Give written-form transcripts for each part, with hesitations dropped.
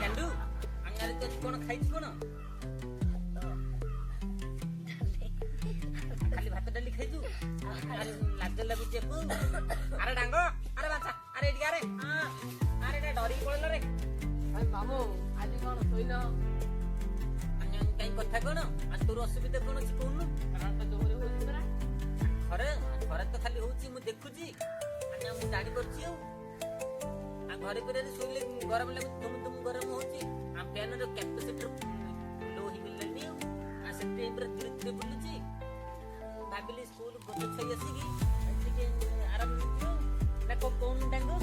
କେଣ୍ଡୁ ଆଙ୍ଗାରେ ତୁ କଣ ଖାଇଛୁ କଣ? ଖାଲି ଭାତ ଡାଲି ଖାଇଛୁ? ଲାଜ ଲାଗୁଛି ଏକୁ। ଆରେ ଡାଙ୍ଗ, ଆରେ ବାଛା, ଆରେ ଏଠିକି ଆରେ ଆରେ ଏଟା ଡରିକି ପଳେଇଲ ରେ। ମାମୁ ଆଜି କଣ ଶୋଇନ? କାଇଁ କଥା କଣ? ଆଜି ତୋର ଅସୁବିଧା କଣ ଅଛି କହୁନୁ? ଘରେ ଘରେ ତ ଖାଲି ହଉଛି ମୁଁ ଦେଖୁଛି, ମୁଁ ଜାଣିପାରୁଛି। ଆଉ ଘରେ ଘରେ ଶୋଇଲେ ଗରମ ଲାଗୁଛି, ତୁମ ଗରମ ହଉଛି। ଫ୍ୟାନର କ୍ୟାପାସିଟର ଲୋ ହେଇଗଲାନି। ଆଉ ସେଠି ପୁରା ଧୀରେ ଧୀରେ ବୁଲୁଛି। ଭାବିଲି ସ୍କୁଲ ଗଛ ଛାଇ ଆସିକି ଟିକେ ଆରାମ ମିଳିଯିବ ନା କହୁନୁ ତାଙ୍କୁ?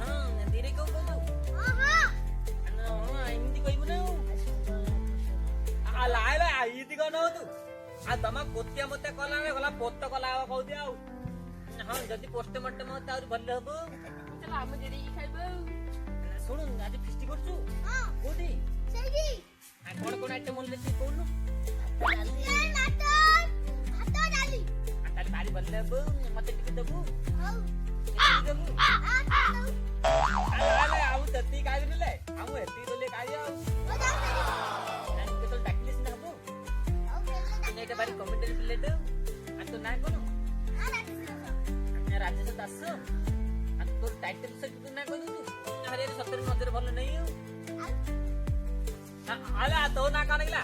ହଁ ଧୀରେ କଣ କହୁଛୁ? ଏମିତି କହିବୁ ନା ଲାଇଲା ଏମିତି କଣ ହଉ? ଆଉ ତମ ପୋତିଆ ମତେ କଲା ଗଲା ପୋତ କଲା ହବ କହୁଛି। ଆଉ ହଁ ଯଦି ପୋଷ୍ଟମର୍ଟମ ହଉଛି ଆହୁରି ଭଲ ହବ। ଆମେ ଯେଡ଼ିକି ଖାଇବୁ। ଶୁଣୁ ଆଜି ଫିଷ୍ଟି କରୁଛୁ କୋଉଠି? କଣ କଣ ଆଇଟମ ମନେ କହୁନୁ? ତାହେଲେ ଭାରି ଭଲ ହବ। ମତେ ଟିକେ ଦବୁ? ଦବୁ ଆଉ ସେତିକି ଖାଇବି ନେଲେ ଆଉ ଏତିକି ଦେଲେ ଖାଇ। ଆଉ କେତେବେଳେ ଡାକିଲେ ସିନା ହବ। ଏଇଟା ଭାରି କମେଡିଆନ ପିଲାଟା। ଆଉ ତୋ ନାଁ କଣ? ରାଜେଶ ଦାସ। ଆଉ ତୋର ଟାଇଟେଲ ସହିତ ତୁ ନାଁ କହିଦଉଛୁ? ସତରେ ନଜର ଭଲ ନାହିଁ। ଆଉ ତୋ ନାଁ କଣ ଲାଗିଲା?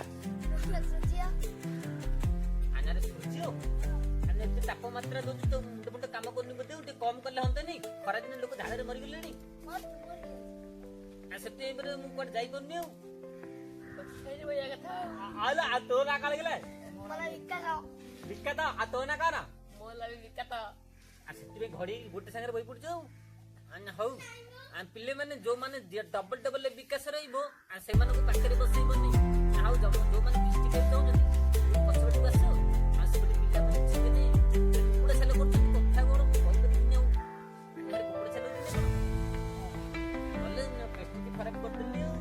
ଆନାରେ ସୂର୍ଯ୍ୟ। ଏତେ ତାପମାତ୍ରା ଦଉଛି ତ ମୁଣ୍ଡ ମୁଣ୍ଡ କାମ କରୁନି ବୋଧେ। ଟିକେ କମ କଲେ ହନ୍ତାନି? ଖରାଦିନେ ଲୋକ ଝାଳରେ ମରିଗଲେଣି। ସେଥିପାଇଁ ମୁଁ କୁଆଡେ ଯାଇପାରୁନି। ଆଉ ତୋ ନାଁ କଣ ଲାଗିଲା? ବିକାତ। ଆଉ ତୋ ନାଁ କଣ? ସେଥିପାଇଁ ଘଡି ଗୋଟେ ସାଙ୍ଗରେ ବହି ପଡୁଛୁ। ହଉ ପିଲେମାନେ ଯୋଉମାନେ ଡବଲ ଡବଲ ବିକାଶ ରହିବ ସେମାନଙ୍କୁ ପାଖରେ ବସେଇବନି। ଆଉ ଯୋଉମାନେ ଦୃଷ୍ଟି କରି ଦଉଛନ୍ତି ପଛପଟକୁ ଆସ। ଆଉ ସେପଟେ ପିଲାମାନେ ଶିଖେନି କୁକୁଡ଼ା ଛାଲ କରୁଛନ୍ତି। କଥା କଣ କହିପାରିବିନି। ଆଉ କୁକୁଡ଼ା ଛାଲ ଗଲେ ପ୍ରେଷ୍ଟିଜ ଖରାପ କରିଦେଲି। ଆଉ